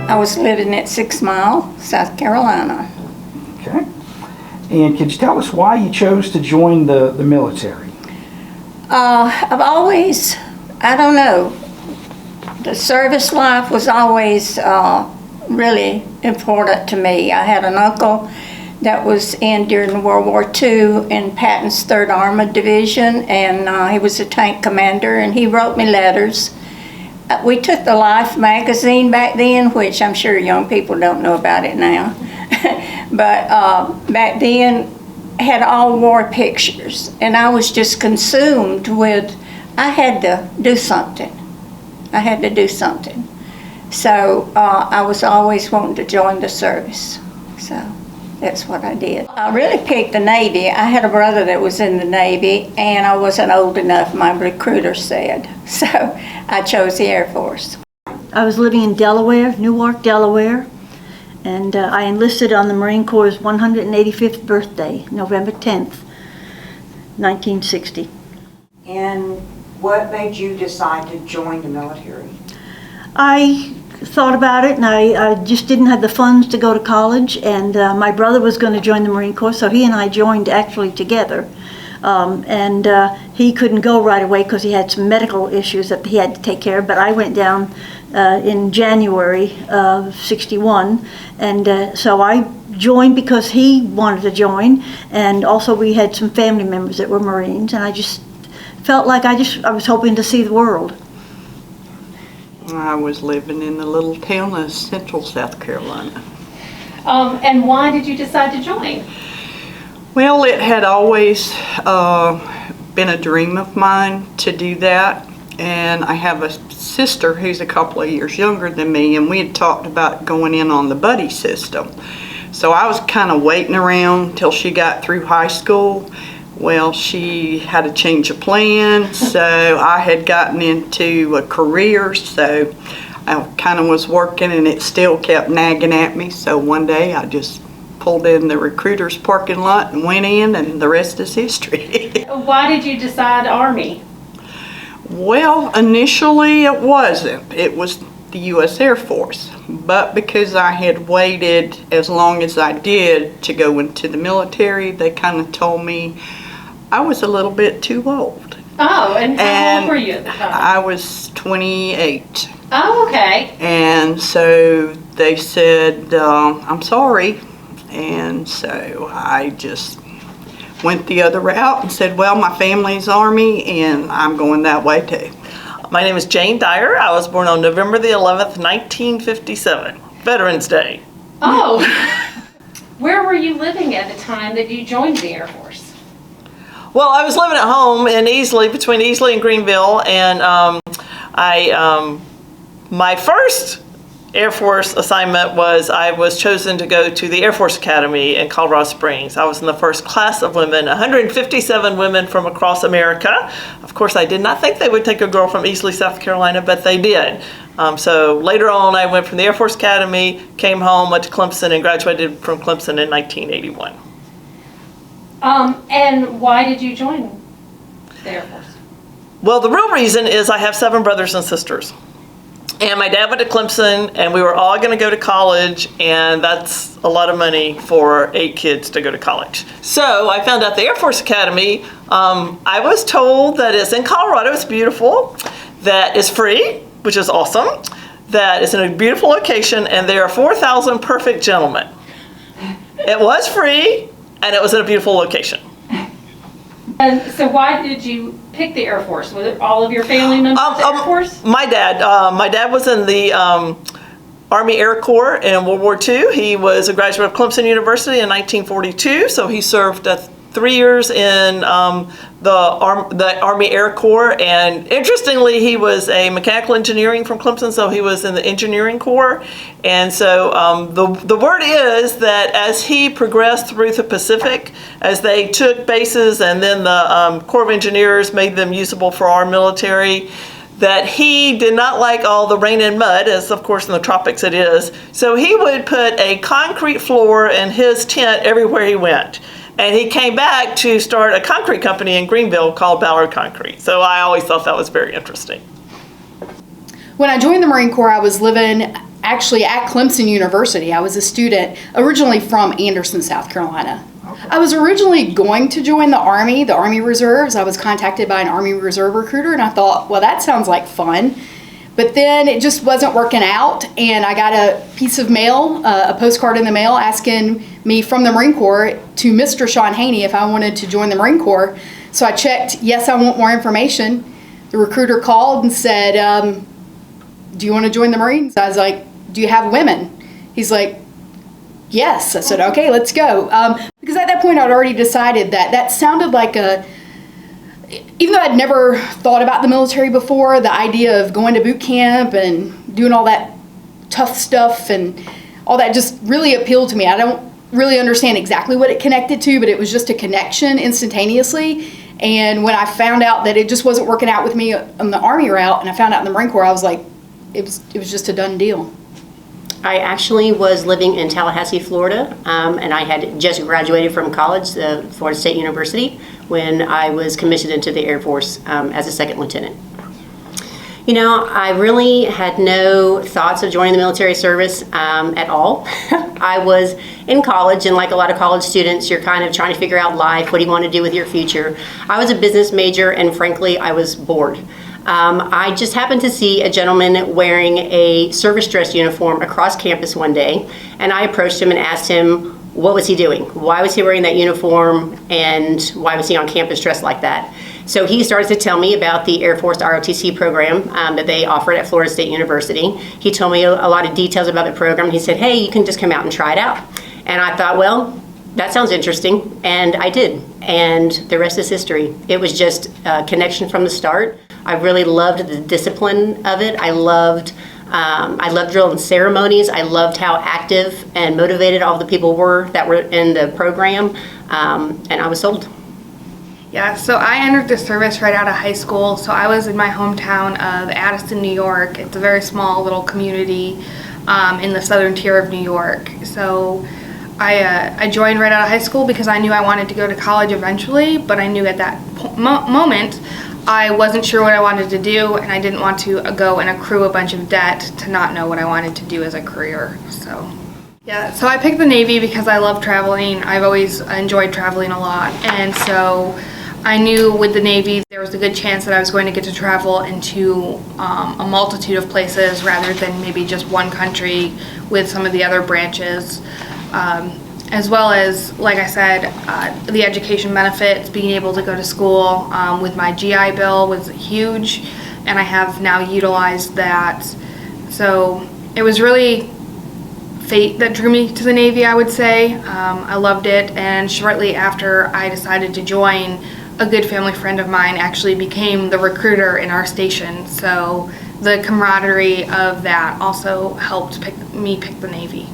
I was living at 6 Mile, South Carolina. Okay. And could you tell us why you chose to join the military? I've always, I don't know, the service life was always really important to me. I had an uncle that was in during World War II in Patton's 3rd Armored Division, and he was a tank commander, and he wrote me letters. We took the Life magazine back then, which I'm sure young people don't know about it now. But back then, had all war pictures, and I was just consumed with, I had to do something. I had to do something. So I was always wanting to join the service. So that's what I did. I really picked the Navy. I had a brother that was in the Navy, and I wasn't old enough, my recruiter said. So I chose the Air Force. I was living in Delaware, Newark, Delaware, and I enlisted on the Marine Corps' 185th birthday, November 10th, 1960. And what made you decide to join the military? I thought about it, and I just didn't have the funds to go to college, and my brother was going to join the Marine Corps, so he and I joined actually together. And he couldn't go right away because he had some medical issues that he had to take care of, but I went down in January of '61, and so I joined because he wanted to join, and also we had some family members that were Marines, and I just felt like I was hoping to see the world. I was living in the little town of Central South Carolina. And why did you decide to join? Well, it had always been a dream of mine to do that, and I have a sister who's a couple of years younger than me, and we had talked about going in on the buddy system. So I was kind of waiting around till she got through high school. Well, she had a change of plans, so I had gotten into a career, so I kind of was working, and it still kept nagging at me. So one day I just pulled in the recruiter's parking lot and went in, and the rest is history. Why did you decide Army? Well, initially it wasn't. It was the U.S. Air Force. But because I had waited as long as I did to go into the military, they kind of told me I was a little bit too old. Oh, and how old were you at the time? I was 28. Oh, okay. And so they said, I'm sorry. And so I just went the other route and said, well, my family's Army, and I'm going that way too. My name is Jane Dyer. I was born on November the 11th, 1957, Veterans Day. Oh, where were you living at the time that you joined the Air Force? Well, I was living at home in Easley, between Easley and Greenville, and my first Air Force assignment was I was chosen to go to the Air Force Academy in Colorado Springs. I was in the first class of women, 157 women from across America. Of course, I did not think they would take a girl from Easley, South Carolina, but they did. So later on, I went from the Air Force Academy, came home, went to Clemson, and graduated from Clemson in 1981. And why did you join the Air Force? Well, the real reason is I have 7 brothers and sisters. And my dad went to Clemson, and we were all going to go to college, and that's a lot of money for 8 kids to go to college. So I found out the Air Force Academy. I was told that it's in Colorado, it's beautiful, that it's free, which is awesome, that it's in a beautiful location, and there are 4,000 perfect gentlemen. It was free, and it was in a beautiful location. And so why did you pick the Air Force? Was it all of your family members in the Air Force? My dad was in the Army Air Corps in World War II. He was a graduate of Clemson University in 1942, so he served 3 years in the Army Air Corps, and interestingly, he was a mechanical engineering from Clemson, so he was in the engineering corps. And so the word is that as he progressed through the Pacific, as they took bases and then the Corps of Engineers made them usable for our military, that he did not like all the rain and mud, as of course in the tropics it is. So he would put a concrete floor in his tent everywhere he went. And he came back to start a concrete company in Greenville called Ballard Concrete. So I always thought that was very interesting. When I joined the Marine Corps, I was living actually at Clemson University. I was a student originally from Anderson, South Carolina. I was originally going to join the Army Reserves. I was contacted by an Army Reserve recruiter, and I thought, well, that sounds like fun. But then it just wasn't working out, and I got a piece of mail, a postcard in the mail asking me from the Marine Corps to Mr. Sean Haney if I wanted to join the Marine Corps. So I checked, yes, I want more information. The recruiter called and said, do you want to join the Marines? I was like, do you have women? He's like, yes. I said, okay, let's go. Because at that point I'd already decided that sounded like even though I'd never thought about the military before, the idea of going to boot camp and doing all that tough stuff and all that just really appealed to me. I don't really understand exactly what it connected to, but it was just a connection instantaneously. And when I found out that it just wasn't working out with me on the Army route, and I found out in the Marine Corps, I was like, it was just a done deal. I actually was living in Tallahassee, Florida, and I had just graduated from college, Florida State University, when I was commissioned into the Air Force as a second lieutenant. You know, I really had no thoughts of joining the military service at all. I was in college, and like a lot of college students, you're kind of trying to figure out life. What do you want to do with your future? I was a business major, and frankly, I was bored. I just happened to see a gentleman wearing a service dress uniform across campus one day, and I approached him and asked him what was he doing? Why was he wearing that uniform, and why was he on campus dressed like that? So he started to tell me about the Air Force ROTC program that they offered at Florida State University. He told me a lot of details about the program. He said, hey, you can just come out and try it out. And I thought, well, that sounds interesting, and I did. And the rest is history. It was just a connection from the start. I really loved the discipline of it. I loved drill and ceremonies. I loved how active and motivated all the people were that were in the program, and I was sold. Yeah, so I entered the service right out of high school. So I was in my hometown of Addison, New York. It's a very small little community in the southern tier of New York. So I joined right out of high school because I knew I wanted to go to college eventually, but I knew at that moment I wasn't sure what I wanted to do, and I didn't want to go and accrue a bunch of debt to not know what I wanted to do as a career. So yeah, so I picked the Navy because I love traveling. I've always enjoyed traveling a lot, and so I knew with the Navy there was a good chance that I was going to get to travel into a multitude of places rather than maybe just one country with some of the other branches. As well as, like I said, the education benefits, being able to go to school with my GI Bill was huge, and I have now utilized that. So it was really fate that drew me to the Navy, I would say. I loved it, and shortly after I decided to join, a good family friend of mine actually became the recruiter in our station. So the camaraderie of that also helped me pick the Navy.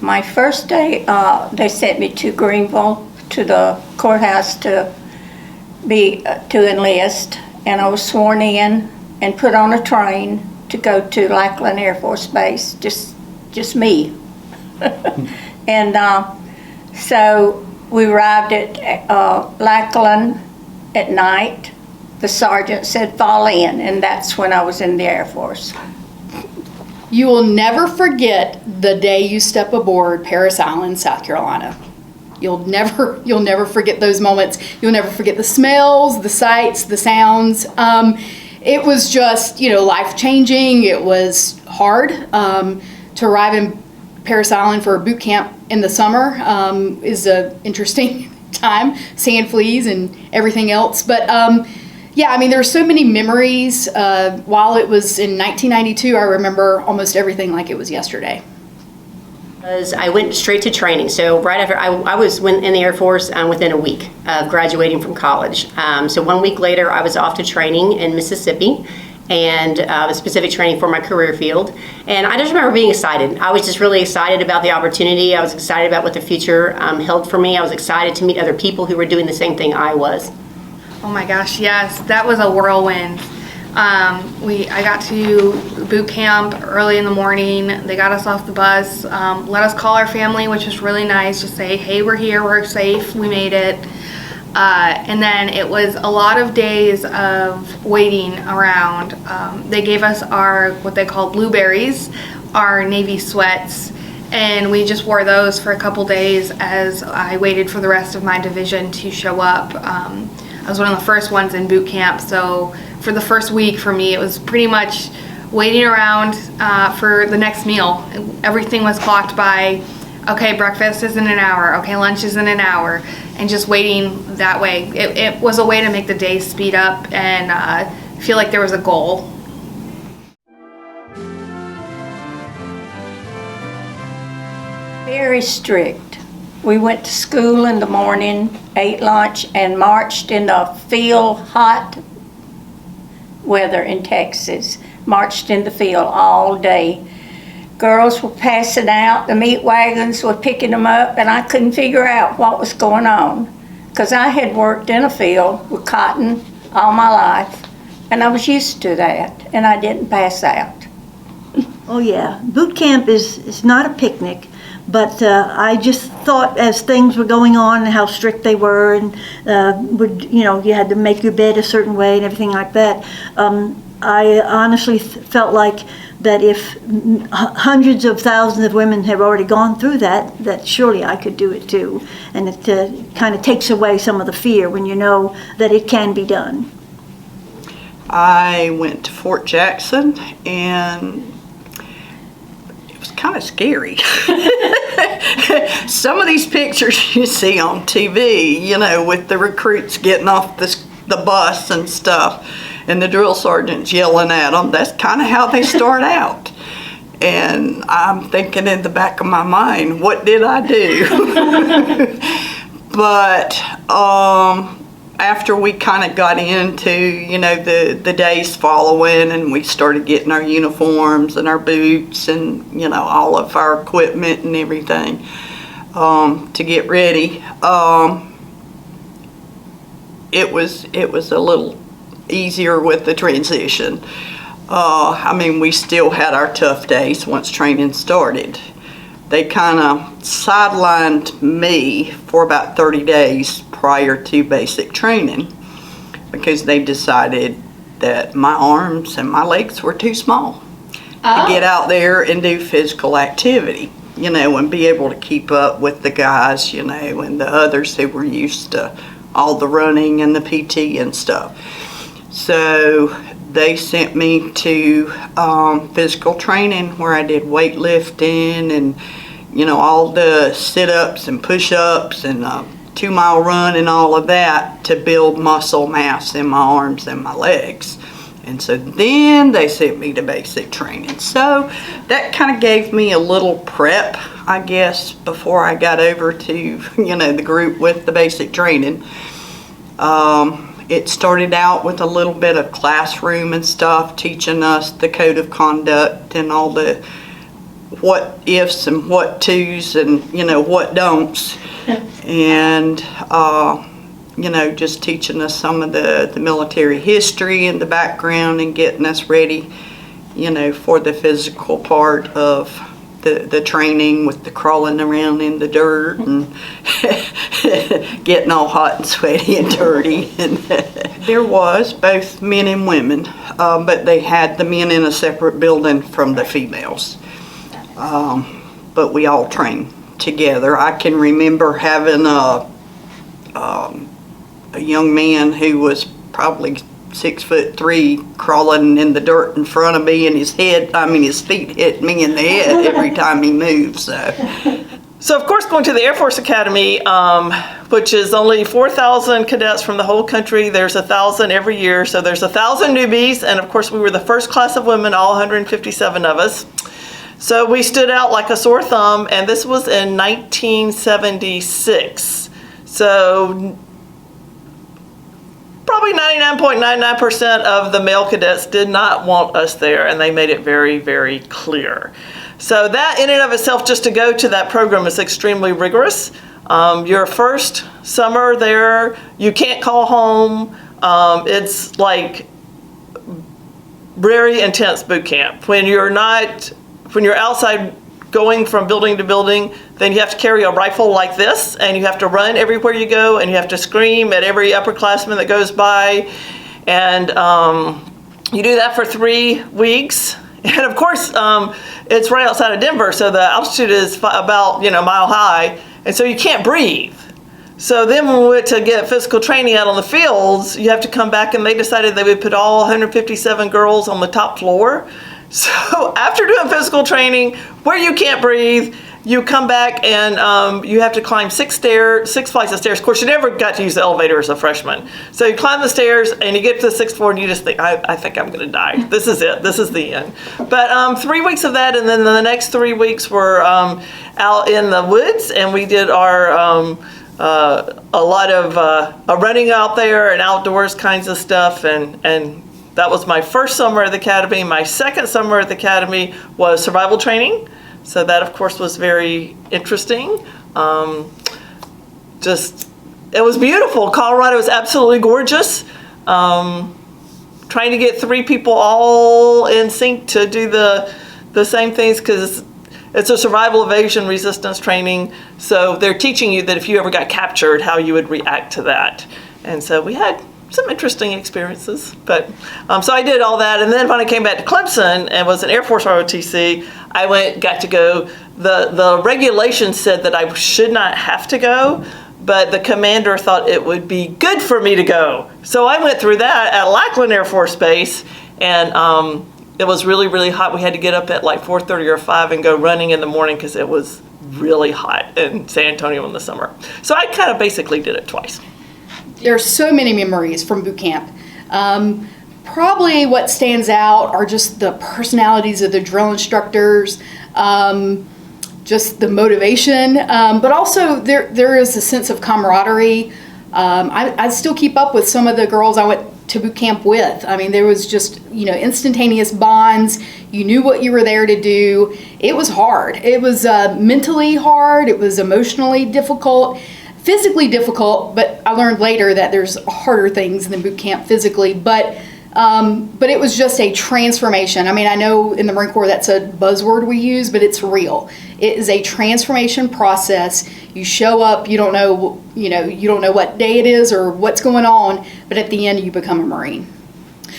My first day, they sent me to Greenville, to the courthouse to enlist, and I was sworn in and put on a train to go to Lackland Air Force Base, just me. And so we arrived at Lackland at night. The sergeant said, fall in, and that's when I was in the Air Force. You will never forget the day you step aboard Parris Island, South Carolina. You'll never forget those moments. You'll never forget the smells, the sights, the sounds. It was just, life-changing. It was hard. To arrive in Parris Island for a boot camp in the summer is an interesting time, sand fleas and everything else. But yeah, there are so many memories. While it was in 1992, I remember almost everything like it was yesterday. I went straight to training. So right after I was in the Air Force within a week of graduating from college. So 1 week later, I was off to training in Mississippi. and specific training for my career field. And I just remember being excited. I was just really excited about the opportunity. I was excited about what the future held for me. I was excited to meet other people who were doing the same thing I was. Oh my gosh, yes, that was a whirlwind. I got to boot camp early in the morning. They got us off the bus, let us call our family, which was really nice. Just say, hey, we're here, we're safe, we made it. And then it was a lot of days of waiting around. They gave us our, what they call blueberries, our Navy sweats, and we just wore those for a couple days as I waited for the rest of my division to show up. I was one of the first ones in boot camp, so for the first week for me, it was pretty much waiting around for the next meal. Everything was clocked by, okay, breakfast is in an hour, okay, lunch is in an hour, and just waiting that way. It was a way to make the day speed up and feel like there was a goal. Very strict. We went to school in the morning, ate lunch, and marched in the field, hot weather in Texas. Marched in the field all day. Girls were passing out, the meat wagons were picking them up, and I couldn't figure out what was going on. Because I had worked in a field with cotton all my life, and I was used to that, and I didn't pass out. Oh yeah, boot camp is not a picnic, but I just thought as things were going on and how strict they were, and you had to make your bed a certain way and everything like that. I honestly felt like that if hundreds of thousands of women have already gone through that surely I could do it too. And it kind of takes away some of the fear when you know that it can be done. I went to Fort Jackson, and it was kind of scary. Some of these pictures you see on TV, with the recruits getting off the bus and stuff, and the drill sergeants yelling at them, that's kind of how they start out. And I'm thinking in the back of my mind, what did I do? But after we kind of got into, the days following, and we started getting our uniforms and our boots and, all of our equipment and everything to get ready, it was a little easier with the transition. We still had our tough days once training started. They kind of sidelined me for about 30 days prior to basic training because they decided that my arms and my legs were too small to get out there and do physical activity, and be able to keep up with the guys, and the others who were used to all the running and the PT and stuff. So they sent me to physical training where I did weightlifting and, all the sit-ups and push-ups and 2-mile run and all of that to build muscle mass in my arms and my legs. And so then they sent me to basic training. So that kind of gave me a little prep, I guess, before I got over to, the group with the basic training. It started out with a little bit of classroom and stuff, teaching us the code of conduct and all the what ifs and what tos and, what don'ts. And, just teaching us some of the military history and the background and getting us ready, for the physical part of the training with the crawling around in the dirt and getting all hot and sweaty and dirty. And there was both men and women, but they had the men in a separate building from the females. But we all trained together. I can remember having a young man who was probably 6'3" crawling in the dirt in front of me, and his feet hit me in the head every time he moved. So of course, going to the Air Force Academy, which is only 4,000 cadets from the whole country. There's 1,000 every year, so there's 1,000 newbies, and of course we were the first class of women, all 157 of us. So we stood out like a sore thumb, and this was in 1976. So probably 99.99% of the male cadets did not want us there, and they made it very, very clear. So that in and of itself, just to go to that program, is extremely rigorous. Your first summer there, you can't call home. It's like very intense boot camp. When you're outside going from building to building, then you have to carry a rifle like this, and you have to run everywhere you go, and you have to scream at every upperclassman that goes by. And you do that for 3 weeks. And of course, it's right outside of Denver, so the altitude is about, mile high, and so you can't breathe. So then when we went to get physical training out on the fields, you have to come back, and they decided they would put all 157 girls on the top floor. So after doing physical training where you can't breathe, you come back and you have to climb 6 flights of stairs. Of course, you never got to use the elevator as a freshman. So you climb the stairs and you get to the 6th floor and you just think, I think I'm going to die. This is it. This is the end. But 3 weeks of that, and then the next 3 weeks were out in the woods, and we did our a lot of running out there and outdoors kinds of stuff, and that was my first summer at the academy. My second summer at the academy was survival training. So that, of course, was very interesting. It was beautiful. Colorado is absolutely gorgeous. Trying to get 3 people all in sync to do the same things, because it's a survival, evasion, resistance training. So they're teaching you that if you ever got captured, how you would react to that. And so we had some interesting experiences. But so I did all that, and then when I came back to Clemson and was an Air Force ROTC, I got to go. The regulations said that I should not have to go, but the commander thought it would be good for me to go. So I went through that at Lackland Air Force Base, and it was really, really hot. We had to get up at like 4:30 or 5 and go running in the morning because it was really hot in San Antonio in the summer. So I kind of basically did it twice. There's so many memories from boot camp. Probably what stands out are just the personalities of the drill instructors, just the motivation, but also there is a sense of camaraderie. I still keep up with some of the girls I went to boot camp with. I mean, there was just, instantaneous bonds. You knew what you were there to do. It was hard. It was mentally hard. It was emotionally difficult. Physically difficult, but I learned later that there's harder things than boot camp physically, but it was just a transformation. I mean, I know in the Marine Corps that's a buzzword we use, but it's real. It is a transformation process. You show up, you don't know what day it is or what's going on, but at the end you become a Marine.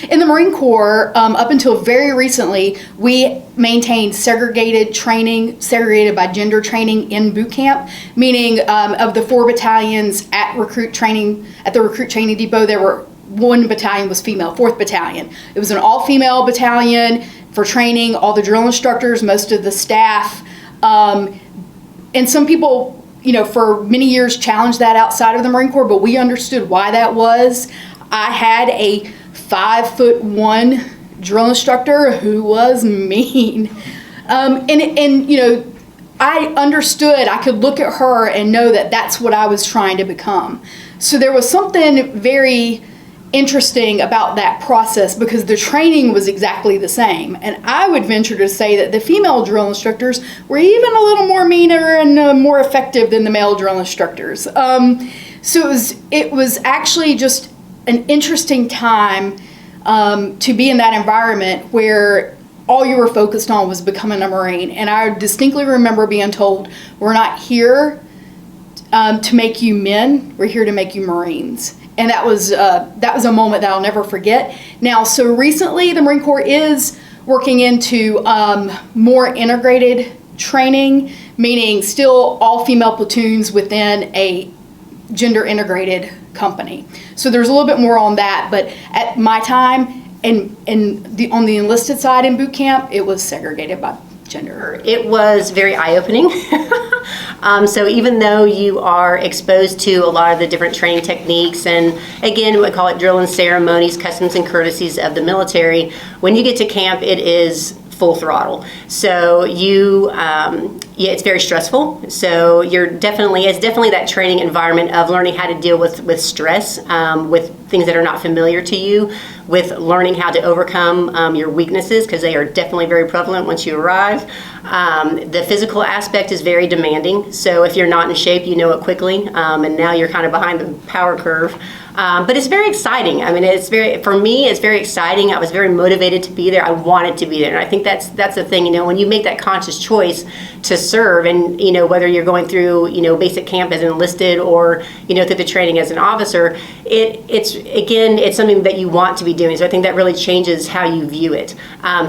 In the Marine Corps, up until very recently, we maintained segregated training, segregated by gender training in boot camp, meaning of the 4 battalions at the recruit training depot, there were 1 battalion was female, 4th battalion. It was an all-female battalion for training, all the drill instructors, most of the staff, and some people, for many years challenged that outside of the Marine Corps, but we understood why that was. I had a 5'1" drill instructor who was mean. I understood, I could look at her and know that that's what I was trying to become. So there was something very interesting about that process because the training was exactly the same. And I would venture to say that the female drill instructors were even a little more meaner and more effective than the male drill instructors. So it was actually just an interesting time to be in that environment where all you were focused on was becoming a Marine. And I distinctly remember being told, we're not here to make you men, we're here to make you Marines. And that was a moment that I'll never forget. Now, so recently the Marine Corps is working into more integrated training, meaning still all female platoons within a gender integrated company. So there's a little bit more on that, but at my time and on the enlisted side in boot camp, it was segregated by gender. It was very eye-opening. So even though you are exposed to a lot of the different training techniques, and again, we call it drill and ceremonies, customs and courtesies of the military, when you get to camp, it is full throttle. So you yeah, it's very stressful. So it's definitely that training environment of learning how to deal with stress, with things that are not familiar to you, with learning how to overcome your weaknesses, because they are definitely very prevalent once you arrive. The physical aspect is very demanding. So if you're not in shape, you know it quickly, and now you're kind of behind the power curve. But it's very exciting. I mean, for me, it's very exciting. I was very motivated to be there. I wanted to be there. And I think that's the thing, when you make that conscious choice to serve, and, whether you're going through, basic camp as an enlisted or, through the training as an officer, it's something that you want to be doing. So I think that really changes how you view it.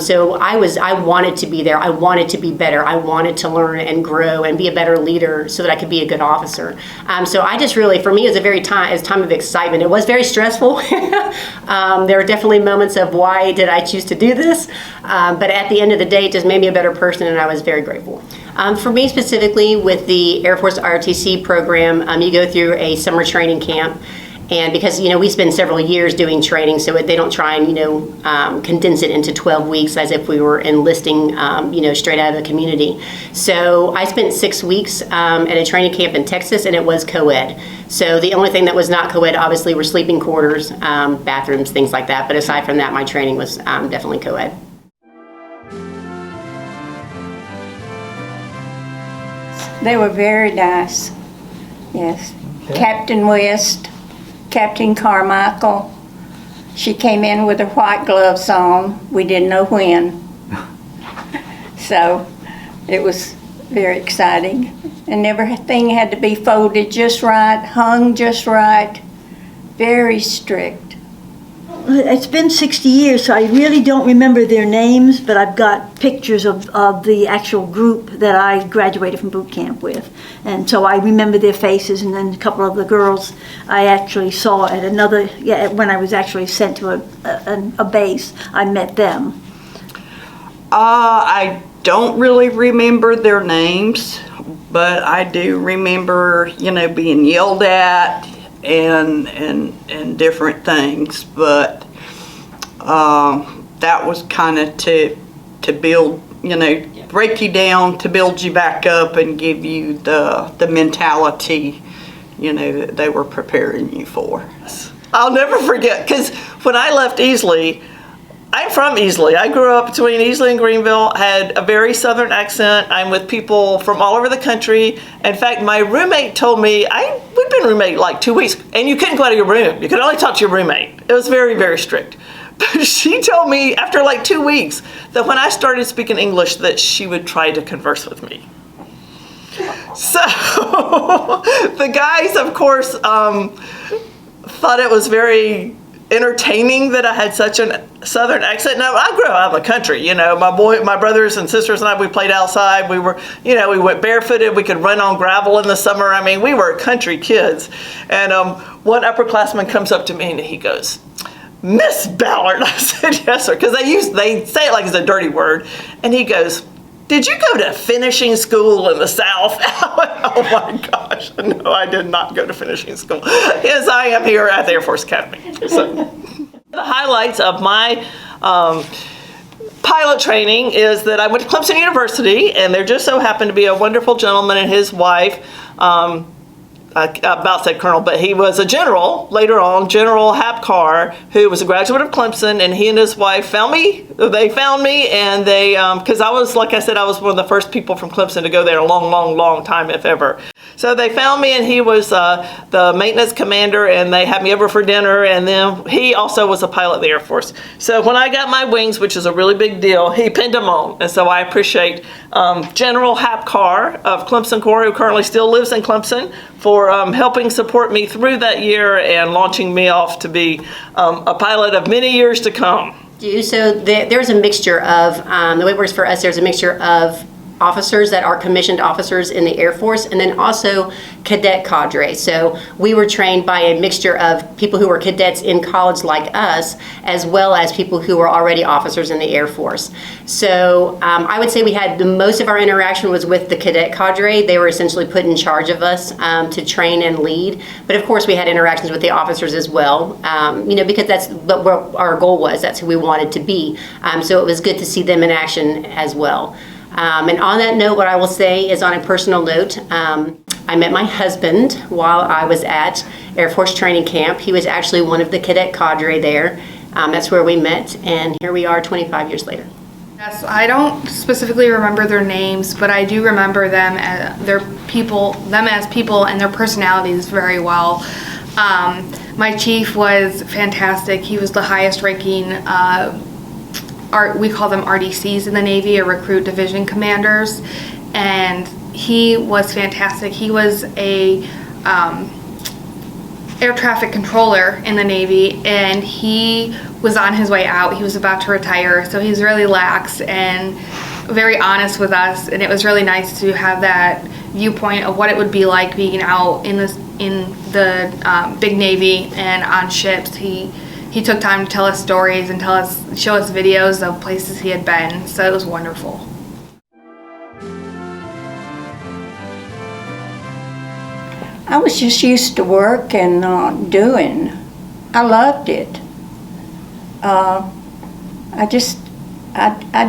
So I wanted to be there. I wanted to be better. I wanted to learn and grow and be a better leader so that I could be a good officer. So I just really, for me, it was a time of excitement. It was very stressful. There were definitely moments of why did I choose to do this? But at the end of the day, it just made me a better person, and I was very grateful. For me specifically, with the Air Force ROTC program, you go through a summer training camp. And because, we spend several years doing training, so they don't try and, condense it into 12 weeks as if we were enlisting, straight out of the community. So I spent 6 weeks at a training camp in Texas, and it was co-ed. So the only thing that was not co-ed, obviously, were sleeping quarters, bathrooms, things like that. But aside from that, my training was definitely co-ed. They were very nice. Yes. Okay. Captain West, Captain Carmichael. She came in with her white gloves on. We didn't know when. So it was very exciting. And everything had to be folded just right, hung just right. Very strict. It's been 60 years, so I really don't remember their names, but I've got pictures of the actual group that I graduated from boot camp with. And so I remember their faces, and then a couple of the girls I actually saw at when I was actually sent to a base, I met them. I don't really remember their names, but I do remember, being yelled at and different things, but that was kind of to build, break you down, to build you back up and give you the mentality, that they were preparing you for. I'll never forget, because when I left Easley, I'm from Easley. I grew up between Easley and Greenville, had a very southern accent. I'm with people from all over the country. In fact, my roommate told me, we'd been roommate like 2 weeks, and you couldn't go out of your room. You could only talk to your roommate. It was very, very strict. But she told me after like 2 weeks that when I started speaking English that she would try to converse with me. So the guys, of course, thought it was very entertaining that I had such a southern accent. Now, I grew up out of the country, my brothers and sisters and I, we played outside. We were, we went barefooted. We could run on gravel in the summer. I mean, we were country kids. And one upperclassman comes up to me and he goes, "Miss Ballard." I said, "Yes, sir," because they say it like it's a dirty word. And he goes, "Did you go to finishing school in the South?" I went, "Oh my gosh, no, I did not go to finishing school." Yes, I am here at the Air Force Academy. So, the highlights of my pilot training is that I went to Clemson University, and there just so happened to be a wonderful gentleman and his wife. I about said colonel, but he was a general later on, General Hap Carr, who was a graduate of Clemson, and he and his wife found me. They found me, and they, because I was, like I said, I was one of the first people from Clemson to go there a long, long, long time, if ever. So they found me, and he was the maintenance commander, and they had me over for dinner, and then he also was a pilot in the Air Force. So when I got my wings, which is a really big deal, he pinned them on, and so I appreciate General Hap Carr of Clemson Corps, who currently still lives in Clemson, for helping support me through that year and launching me off to be a pilot of many years to come. So there's a mixture of, the way it works for us, there's a mixture of officers that are commissioned officers in the Air Force, and then also cadet cadre. So we were trained by a mixture of people who were cadets in college like us, as well as people who were already officers in the Air Force. So I would say we had the most of our interaction was with the cadet cadre. They were essentially put in charge of us to train and lead. But of course we had interactions with the officers as well, because that's what our goal was. That's who we wanted to be. So it was good to see them in action as well. And on that note, what I will say is on a personal note, I met my husband while I was at Air Force training camp. He was actually one of the cadet cadre there. That's where we met, and here we are 25 years later. Yes, I don't specifically remember their names, but I do remember them as people and their personalities very well. My chief was fantastic. He was the highest ranking, we call them RDCs in the Navy, or recruit division commanders, and he was fantastic. He was a air traffic controller in the Navy, and he was on his way out. He was about to retire, so he was really lax and very honest with us, and it was really nice to have that viewpoint of what it would be like being out in the big Navy and on ships. He took time to tell us stories and show us videos of places he had been, so it was wonderful. I was just used to work and doing. I loved it. I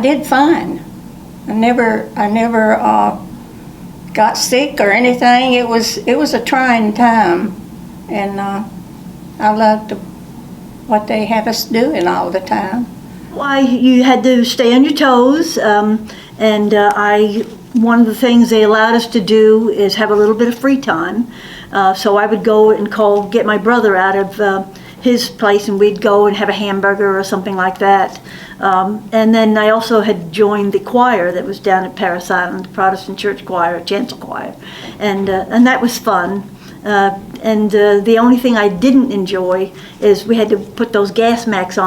did fine. I never got sick or anything. It was a trying time, and I loved what they have us doing all the time. Why, you had to stay on your toes, one of the things they allowed us to do is have a little bit of free time. So I would go and get my brother out of his place, and we'd go and have a hamburger or something like that. And then I also had joined the choir that was down at Paris Island, the Protestant Church Choir, chancel choir, and that was fun. The only thing I didn't enjoy is we had to put those gas masks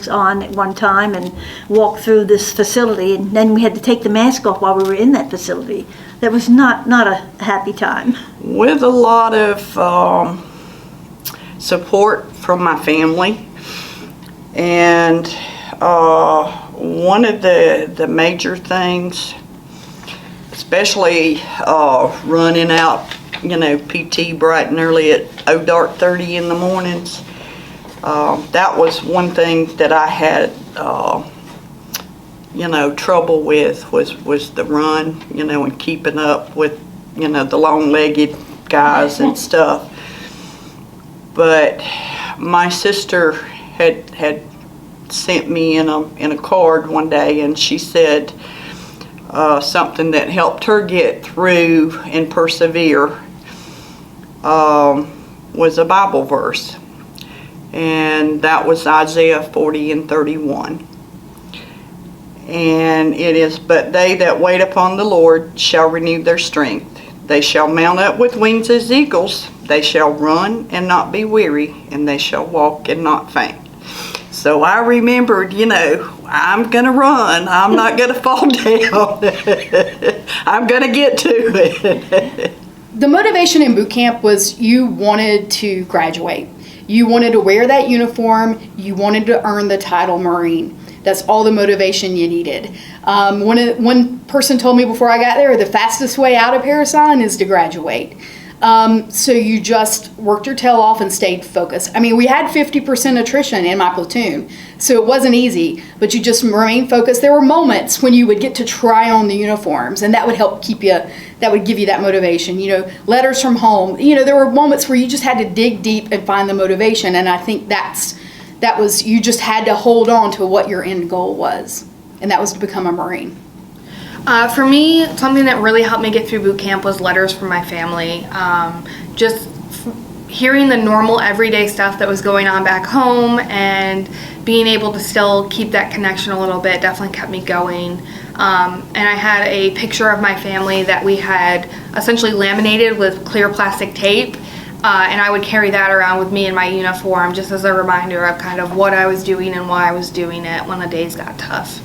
on at one time and walk through this facility, and then we had to take the mask off while we were in that facility. That was not a happy time. With a lot of support from my family, and one of the major things, especially running out, PT bright and early at dark 30 in the mornings. That was one thing that I had, trouble with was the run, and keeping up with, the long-legged guys and stuff. But my sister had sent me in a card one day, and she said something that helped her get through and persevere. Was a Bible verse, and that was Isaiah 40:31. And it is, "But they that wait upon the Lord shall renew their strength. They shall mount up with wings as eagles. They shall run and not be weary, and they shall walk and not faint." So I remembered, I'm going to run. I'm not going to fall down. I'm going to get to it. The motivation in boot camp was you wanted to graduate. You wanted to wear that uniform. You wanted to earn the title Marine. That's all the motivation you needed. One person told me before I got there, the fastest way out of Paris Island is to graduate. So you just worked your tail off and stayed focused. I mean, we had 50% attrition in my platoon, so it wasn't easy, but you just remained focused. There were moments when you would get to try on the uniforms, and that would help that would give you that motivation. Letters from home. There were moments where you just had to dig deep and find the motivation, and I think that was, you just had to hold on to what your end goal was, and that was to become a Marine. For me, something that really helped me get through boot camp was letters from my family. Just hearing the normal everyday stuff that was going on back home and being able to still keep that connection a little bit definitely kept me going. And I had a picture of my family that we had essentially laminated with clear plastic tape. And I would carry that around with me in my uniform just as a reminder of kind of what I was doing and why I was doing it when the days got tough.